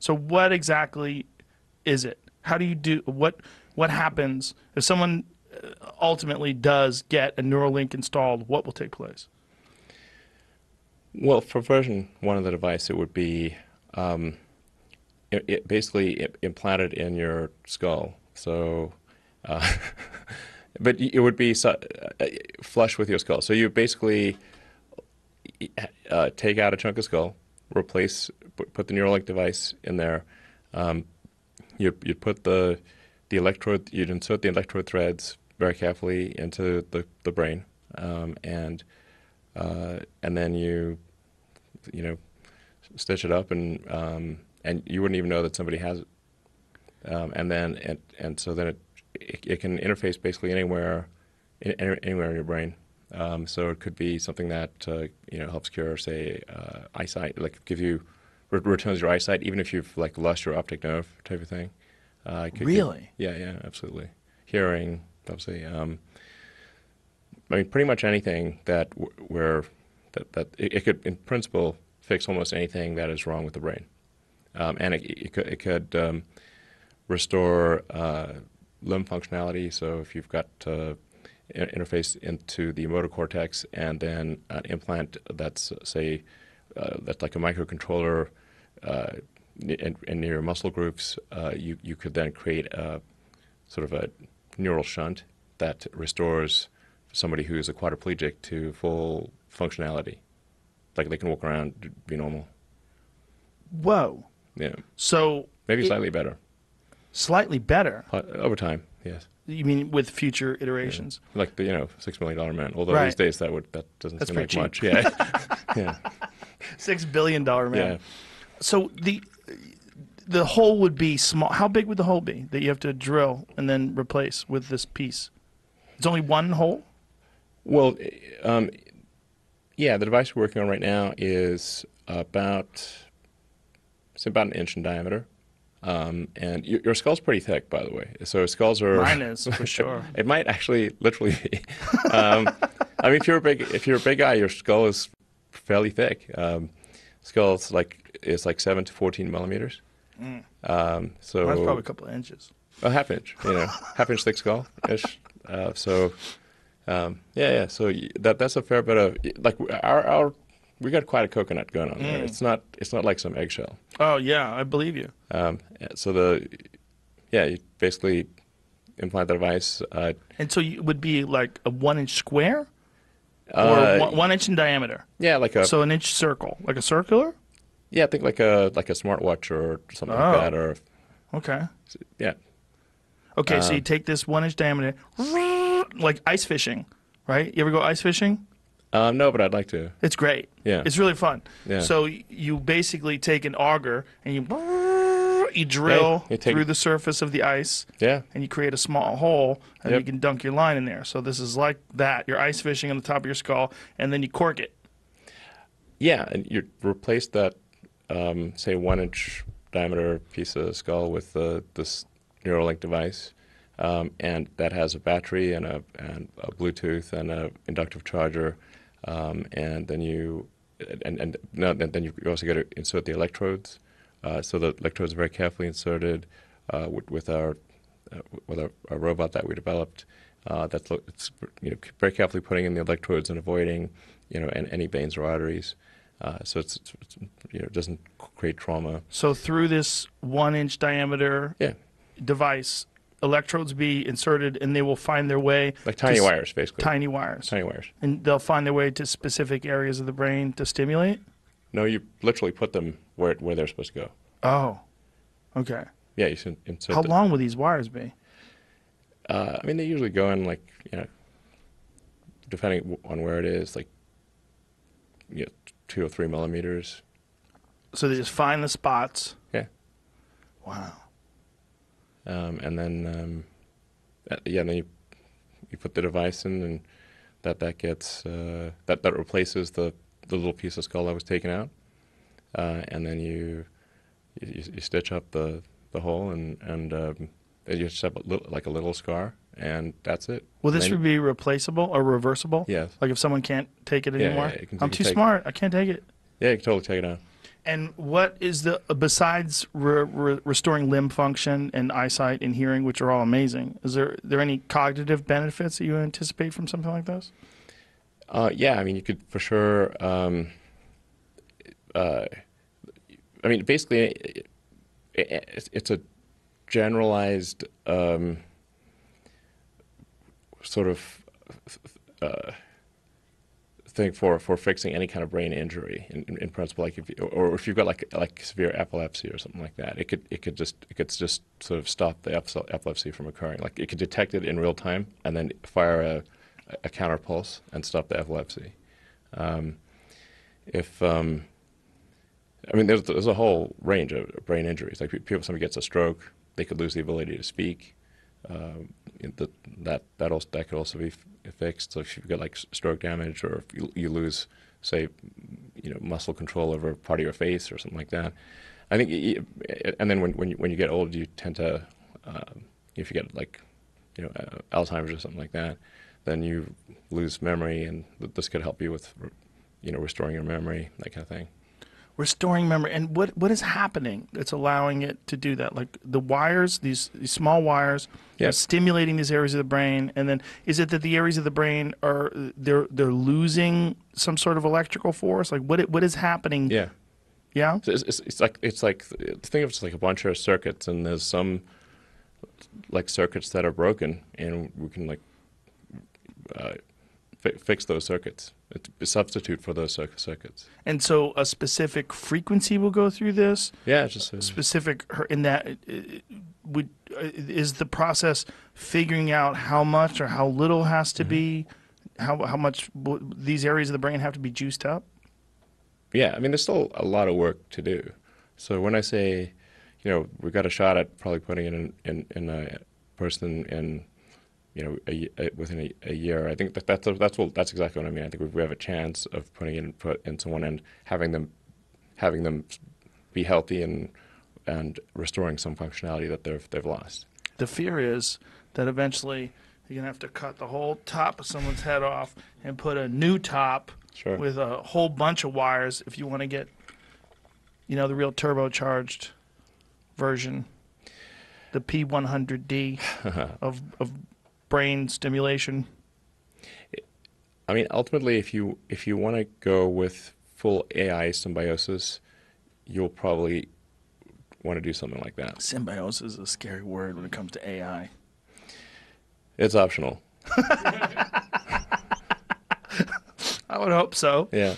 So what exactly is it? How do you do what happens if someone ultimately does get a Neuralink installed? What will take place? Well, for version 1 of the device, it would be basically implanted in your skull. So, but it would be flush with your skull. So you basically take out a chunk of skull, put the Neuralink device in there. You put the electrode, you'd insert the electrode threads very carefully into the brain, and then you stitch it up, and you wouldn't even know that somebody has it, and so then it can interface basically anywhere in your brain. So it could be something that helps cure, say, eyesight, like returns your eyesight, even if you've like lost your optic nerve type of thing. Really? Yeah, absolutely. Hearing, obviously. I mean, pretty much anything that it could, in principle, fix almost anything that is wrong with the brain, and it could restore limb functionality. So if you've got interface into the motor cortex, and then an implant that's that's like a microcontroller in your muscle groups, you could then create a sort of a neural shunt that restores somebody who's a quadriplegic to full functionality, like they can walk around, be normal. Whoa. Yeah. So maybe slightly better. Slightly better over time, yes. You mean with future iterations? Yeah. Like the $6 million man. Although right. these days that doesn't That's seem like cheap. much. Yeah. Yeah. $6 billion man. Yeah. So the hole would be small. How big would the hole be that you have to drill and then replace with this piece? It's only one hole? Well, yeah, the device we're working on right now is about an inch in diameter. And your skull's pretty thick, by the way. So skulls are... Mine is, for sure. It might actually literally be. I mean, if you're a big guy, your skull is fairly thick. Skull's like 7 to 14 millimeters. Mm. So that's probably a couple of inches. A half inch, half inch thick skull-ish. Yeah. So that's a fair bit of, like, we got quite a coconut going on there. It's not like some eggshell. Oh yeah, I believe you. So you basically implant the device. And so it would be like a 1 inch square, or 1 inch in diameter. Yeah, so an inch circle, like a circular. Yeah, I think like a smartwatch or something like that, or. Okay. Yeah. Okay, so you take this 1 inch diameter, like ice fishing, right? You ever go ice fishing? No, but I'd like to. It's great. Yeah. It's really fun. Yeah. So you basically take an auger and you drill through the surface of the ice. Yeah. And you create a small hole, and you can dunk your line in there. So this is like that. You're ice fishing on the top of your skull, and then you cork it. Yeah, and you replace that, say, 1 inch diameter piece of skull with this Neuralink device, and that has a battery and a Bluetooth and a inductive charger, and then you also got to insert the electrodes. So the electrodes are very carefully inserted with our robot that we developed. It's very carefully putting in the electrodes and avoiding any veins or arteries. So it doesn't create trauma. So through this 1 inch diameter device, electrodes be inserted, and they will find their way, like tiny wires, basically. Tiny wires. Tiny wires. And they'll find their way to specific areas of the brain to stimulate? No, you literally put them where they're supposed to go. Oh, okay. Yeah, you insert. How long will these wires be? I mean, they usually go in, like, depending on where it is, like 2 or 3 millimeters. So they just find the spots. Yeah. Wow. And then, then you put the device in, and that gets that replaces the little piece of skull that was taken out, and then you stitch up the hole, and you just have a little scar, and that's it. Will this be replaceable or reversible? Yes. Like if someone can't take it anymore? Yeah, I'm too smart. I can't take it. Yeah, you can totally take it out. And what is the, besides restoring limb function and eyesight and hearing, which are all amazing, is there any cognitive benefits that you anticipate from something like this? Yeah, I mean, you could for sure. I mean, basically, it's a generalized sort of thing for fixing any kind of brain injury. In principle, like if you've got like severe epilepsy or something like that, it could just sort of stop the epilepsy from occurring. Like it could detect it in real time and then fire a counter pulse and stop the epilepsy. I mean, there's a whole range of brain injuries. Like somebody gets a stroke, they could lose the ability to speak. That could also be fixed. So if you've got like stroke damage, or if you lose, say, muscle control over part of your face or something like that, I think. And then when you get old, you tend to, if you get like, Alzheimer's or something like that, then you lose memory, and this could help you with, restoring your memory, that kind of thing. Restoring memory. And what is happening that's allowing it to do that? Like the wires, these small wires, Yeah. are stimulating these areas of the brain, and then is it that the areas of the brain are they're losing some sort of electrical force? Like what is happening? Yeah. Yeah. So it's like think of it as like a bunch of circuits, and there's some like circuits that are broken, and we can like fix those circuits. It's a substitute for those circuits. And so a specific frequency will go through this. Yeah, it's just Specific in that is the process figuring out how much or how little has to be, how much these areas of the brain have to be juiced up. Yeah, I mean, there's still a lot of work to do. So when I say, we've got a shot at probably putting it in a person in, within a year, I think that's exactly what I mean. I think we have a chance of putting in someone and having them be healthy and restoring some functionality that they've lost. The fear is that eventually you're gonna have to cut the whole top of someone's head off and put a new top. Sure. With a whole bunch of wires if you want to get, the real turbocharged version, the P100D of brain stimulation. I mean, ultimately, if you want to go with full AI symbiosis, you'll probably want to do something like that. Symbiosis is a scary word when it comes to AI. It's optional. I would hope so. Yeah.